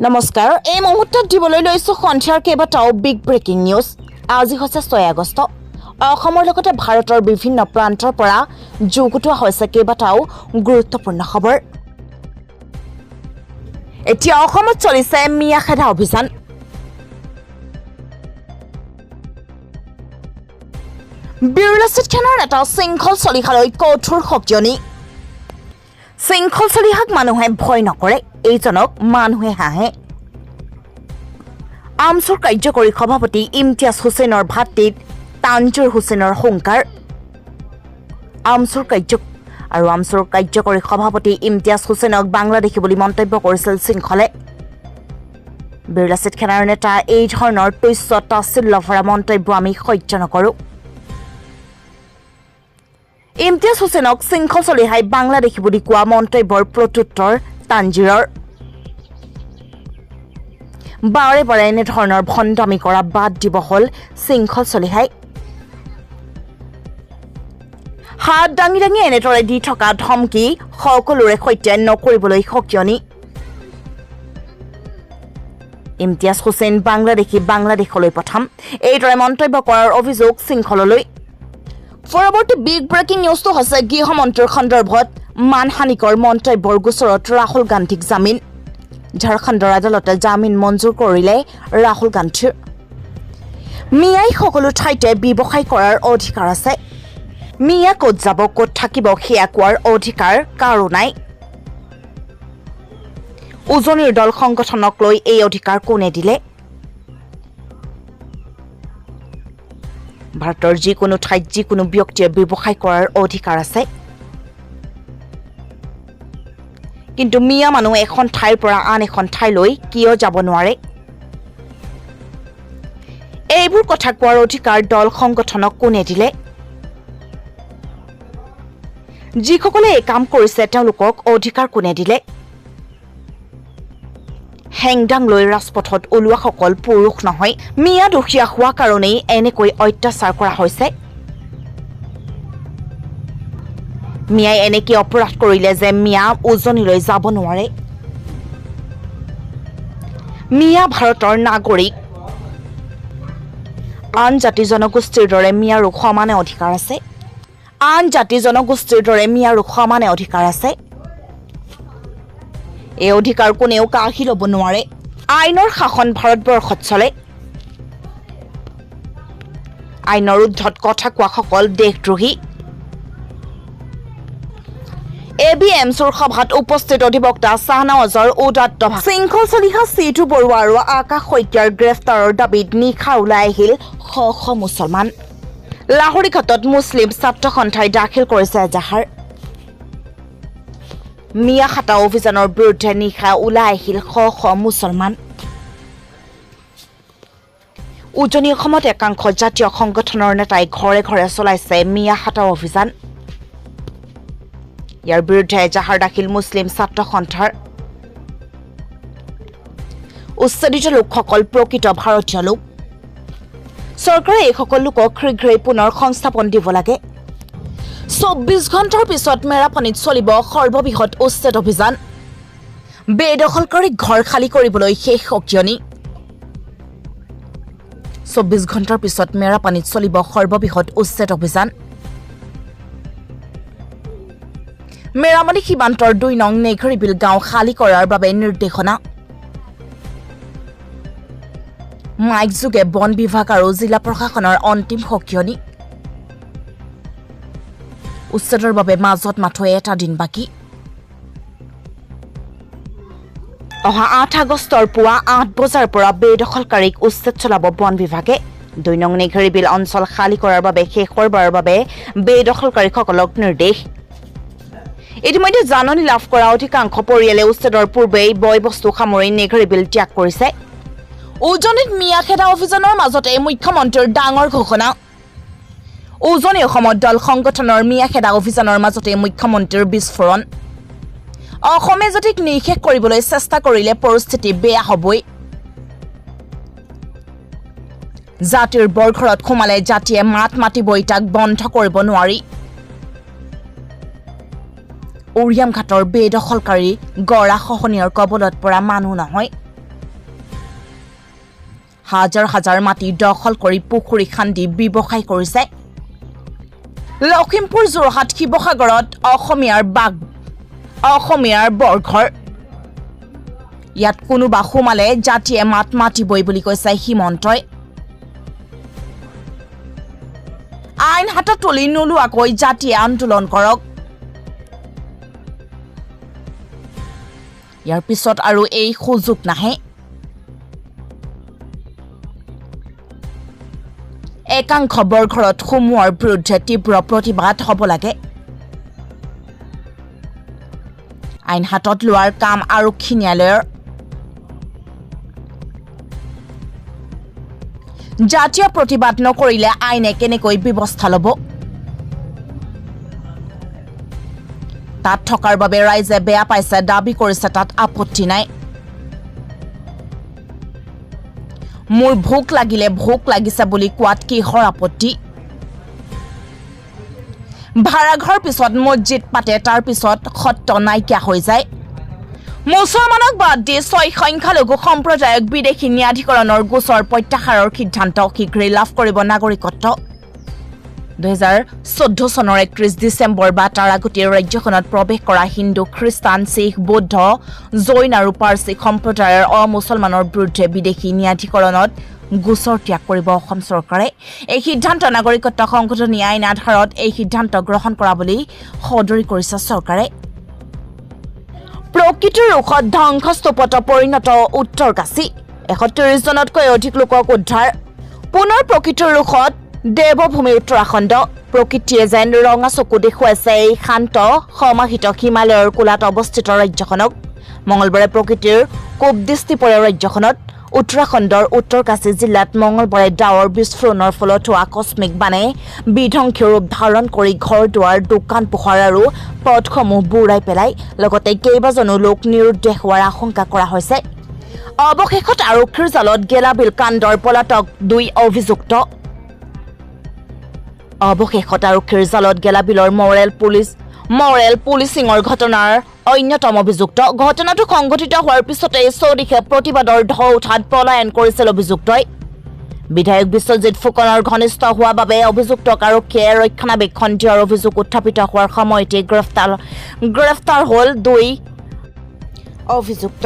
নমস্কাৰ এই মুহূৰ্তত দিবলৈ লৈছো সন্ধিয়াৰ কেইবাটাও বিগ ব্ৰেকিং নিউজ। আজি হৈছে 6 আগষ্ট। অসমৰ লগতে ভাৰতৰ বিভিন্ন প্ৰান্তৰ পৰা যুগুতোৱা হৈছে কেইবাটাও গুৰুত্বপূৰ্ণ খবৰ। এতিয়া অসমত চলিছে মিয়া খেদা অভিযান। বিৰলাচিত খানৰ এটা শৃংখল চলিহালৈ কঠোৰ সকিয়নি। শৃংখল চলিহাক মানুহে ভয় নকৰে, এইজনক মানুহে হাঁহে। আমচুৰ কাৰ্যকৰী সভাপতি ইমতিয়াজ হুছেইনৰ ভাতৃত তানজুৰ হুছেইনৰ হুংকাৰ। আমচুৰ কাৰ্যকৰী সভাপতি ইমতিয়াজ হুছেইনক বাংলাদেশী বুলি মন্তব্য কৰিছিল শৃংখলে। বিৰলাচিত খানৰ নেতা এই ধৰণৰ তুচ্ছ তাচ্ছিল্য ভৰা মন্তব্য আমি সহ্য নকৰো। ইমতিয়াজ হুছেইনক শৃংখল চলিহাই বাংলাদেশী বুলি কোৱা মন্তব্যৰ প্ৰত্যুত্তৰ তানজিৰৰ। বাৰে বাৰে এনেধৰণৰ ভণ্ডামি কৰা বাদ দিব হ'ল শৃংখল চলিহাই। হাত দাঙি দাঙি এনেদৰে দি থকা ধমকি সকলোৰে সৈতে নকৰিবলৈ সকিয়নি। ইমতিয়াজ হুছেইন বাংলাদেশলৈ পঠাম, এইদৰে মন্তব্য কৰাৰ অভিযোগ শৃংখললৈ। পৰৱৰ্তী বিগ ব্ৰেকিং নিউজটো হৈছে গৃহমন্ত্ৰীৰ সন্দৰ্ভত মানহানিকৰ মন্তব্যৰ গোচৰত ৰাহুল গান্ধীক জামিন। ঝাৰখণ্ডৰ আদালতে জামিন মঞ্জুৰ কৰিলে ৰাহুল গান্ধীৰ। মিয়াই সকলো ঠাইতে ব্যৱসায় কৰাৰ অধিকাৰ আছে। মিয়া ক'ত যাব ক'ত থাকিব সেয়া কোৱাৰ অধিকাৰ কাৰো নাই। উজনিৰ দল সংগঠনক লৈ এই অধিকাৰ কোনে দিলে? ভাৰতৰ যিকোনো ঠাইত যিকোনো ব্যক্তিয়ে ব্যৱসায় কৰাৰ অধিকাৰ আছে, কিন্তু মিয়া মানুহ এখন ঠাইৰ পৰা আন এখন ঠাইলৈ কিয় যাব নোৱাৰে? এইবোৰ কথা কোৱাৰ অধিকাৰ দল সংগঠনক কোনে দিলে? যিসকলে এই কাম কৰিছে তেওঁলোকক অধিকাৰ কোনে দিলে? হেংদাং লৈ ৰাজপথত ওলোৱাসকল পুৰুষ নহয়। মিয়া দুখীয়া হোৱা কাৰণেই এনেকৈ অত্যাচাৰ কৰা হৈছে। মিয়াই এনেকে অপৰাধ কৰিলে যে মিয়া উজনিলৈ যাব নোৱাৰে। মিয়া ভাৰতৰ নাগৰিক। আন জাতি জনগোষ্ঠীৰ দৰে মিয়াৰো সমানে অধিকাৰ আছে। এই অধিকাৰ কোনেও কাঢ়ি ল'ব নোৱাৰে। আইনৰ শাসন ভাৰতবৰ্ষত চলে। আইনৰ ঊৰ্ধত কথা কোৱাসকল দেশদ্ৰোহী। ABMCৰ সভাত উপস্থিত অধিবক্তা শাহনৱাজৰ উদাত্ত ভাষণ। শৃংখল চলিহা চিটু বৰুৱা আৰু আকাশ শইকীয়াৰ গ্ৰেফতাৰৰ দাবীত নিশা ওলাই আহিল শ শ মুছলমান। লাহৰীঘাটত মুছলিম ছাত্ৰ সন্থাই দাখিল কৰিছে এজাহাৰ। মিয়া খাটা অভিযানৰ বিৰুদ্ধে নিশা ওলাই আহিল শ শ মুছলমান। উজনি অসমত একাংশ জাতীয় সংগঠনৰ নেতাই ঘৰে ঘৰে চলাইছে মিয়া খাটা অভিযান। ইয়াৰ বিৰুদ্ধে এজাহাৰ দাখিল মুছলিম ছাত্ৰ সন্থাৰ। উচ্ছেদিত লোকসকল প্ৰকৃত ভাৰতীয় লোক। চৰকাৰে এইসকল লোকক শীঘ্ৰেই পুনৰ সংস্থাপন দিব লাগে। 24 ঘণ্টাৰ পিছত মেৰাপানীত চলিব সৰ্ববৃহৎ উচ্ছেদ অভিযান। বেদখলকাৰীক ঘৰ খালী কৰিবলৈ শেষ সকিয়নি। 24 ঘণ্টাৰ পিছত মেৰাপানীত চলিব সৰ্ববৃহৎ উচ্ছেদ অভিযান। মেৰাপানী সীমান্তৰ 2 নং নেঘৰীবিল গাঁও খালী কৰাৰ বাবে নিৰ্দেশনা। মাইক যোগে বন বিভাগ আৰু জিলা প্ৰশাসনৰ অন্তিম সকিয়নি। উচ্ছেদৰ বাবে মাজত মাথো এটা দিন বাকী। অহা 8 আগষ্টৰ পুৱা 8 বজাৰ পৰা বেদখলকাৰীক উচ্ছেদ চলাব বন বিভাগে। 2 নং নেঘৰীবিল অঞ্চল খালী কৰাৰ বাবে শেষবাৰৰ বাবে বেদখলকাৰীসকলক নিৰ্দেশ। ইতিমধ্যে জাননী লাভ কৰা অধিকাংশ পৰিয়ালে উচ্ছেদৰ পূৰ্বেই বয় বস্তু সামৰি নেঘৰীবিল ত্যাগ কৰিছে। উজনিত মিয়া খেদা অভিযানৰ মাজতে মুখ্যমন্ত্ৰীৰ ডাঙৰ ঘোষণা। উজনি অসমত দল সংগঠনৰ মিয়া খেদা অভিযানৰ মাজতে মুখ্যমন্ত্ৰীৰ বিস্ফোৰণ। অসমে জাতিক নিৰ্শেষ কৰিবলৈ চেষ্টা কৰিলে পৰিস্থিতি বেয়া হ'বই। জাতিৰ বৰঘৰত সোমালে জাতিয়ে মাত মাতিবই, তাক বন্ধ কৰিব নোৱাৰি। উৰিয়াম ঘাটৰ বেদখলকাৰী গৰা খহনীয়াৰ কবলত পৰা মানুহ নহয়। হাজাৰ হাজাৰ মাটি দখল কৰি পুখুৰী খান্দি ব্যৱসায় কৰিছে লখিমপুৰ যোৰহাট শিৱসাগৰত অসমীয়াৰ বৰঘৰ ইয়াত কোনোবা সোমালে জাতিয়ে মাত মাতিবই বুলি কৈছে হিমন্তই আইন হাতত তুলি নোলোৱাকৈ জাতিয়ে আন্দোলন কৰক ইয়াৰ পিছত আৰু এই সুযোগ নাহে একাংশ বৰঘৰত সোমোৱাৰ বিৰুদ্ধে তীব্ৰ প্ৰতিবাদ হ'ব লাগে আইন হাতত লোৱাৰ কাম আৰক্ষী ন্যায়ালয়ৰ জাতীয় প্ৰতিবাদ নকৰিলে আইনে কেনেকৈ ব্যৱস্থা ল'ব তাত থকাৰ বাবে ৰাইজে বেয়া পাইছে দাবী কৰিছে তাত আপত্তি নাই মোৰ ভোক লাগিলে ভোক লাগিছে বুলি কোৱাত কিহৰ আপত্তি ভাড়াঘৰ পিছত মছজিদ পাতে তাৰ পিছত সত্য নাইকিয়া হৈ যায় মুছলমানক বাদ দি 6 সংখ্যালঘু সম্প্ৰদায়ক বিদেশী ন্যায়াধিকৰণৰ গোচৰ প্ৰত্যাহাৰৰ সিদ্ধান্ত শীঘ্ৰেই লাভ কৰিব নাগৰিকত্ব 2014 চনৰ 31 ডিচেম্বৰ বা তাৰ আগতে ৰাজ্যখনত প্ৰৱেশ কৰা হিন্দু খ্ৰীষ্টান শিখ বৌদ্ধ জৈন আৰু পাৰ্চী সম্প্ৰদায়ৰ অমুছলমানৰ বিৰুদ্ধে বিদেশী ন্যায়াধিকৰণত গোচৰ ত্যাগ কৰিব অসম চৰকাৰে এই সিদ্ধান্ত নাগৰিকত্ব সংশোধনী আইন আধাৰত এই সিদ্ধান্ত গ্ৰহণ কৰা বুলি সদৰি কৰিছে চৰকাৰে প্ৰকৃতিৰ ৰোষত ধ্বংসস্তূপত পৰিণত উত্তৰকাশী 130 জনতকৈ অধিক লোকক উদ্ধাৰ পুনৰ প্ৰকৃতিৰ ৰোষত দেৱভূমি উত্তৰাখণ্ড প্ৰকৃতিয়ে যেন ৰঙা চকু দেখুৱাইছে এই শান্ত সমাহিত হিমালয়ৰ কোলাত অৱস্থিত ৰাজ্যখনক মঙলবাৰে প্ৰকৃতিৰ কোপ দৃষ্টি পৰে ৰাজ্যখনত উত্তৰাখণ্ডৰ উত্তৰকাশী জিলাত মঙলবাৰে ডাৱৰ বিস্ফোৰণৰ ফলত হোৱা আকস্মিক বানে বিধ্বংসী ৰূপ ধাৰণ কৰি ঘৰ দুৱাৰ দোকান পোহাৰ আৰু পথসমূহ বুৰাই পেলাই লগতে কেইবাজনো লোক নিৰুদ্দেশ হোৱাৰ আশংকা কৰা হৈছে অৱশেষত আৰক্ষীৰ জালত গেলাবিল কাণ্ডৰ পলাতক 2 অভিযুক্ত অৱশেষত আৰক্ষীৰ জালত গেলাবিলৰ মৰেল পুলিচিঙৰ ঘটনাৰ অন্যতম অভিযুক্ত ঘটনাটো সংঘটিত হোৱাৰ পিছতে চৌদিশে প্ৰতিবাদৰ ঢৌ উঠাত পলায়ন কৰিছিল অভিযুক্তই বিধায়ক বিশ্বজিৎ ফুকনৰ ঘনিষ্ঠ হোৱা বাবে অভিযুক্তক আৰক্ষীয়ে ৰক্ষণাবেক্ষণ দিয়াৰ অভিযোগ উত্থাপিত হোৱাৰ সময়তে গ্ৰেফতাৰ হ'ল 2 অভিযুক্ত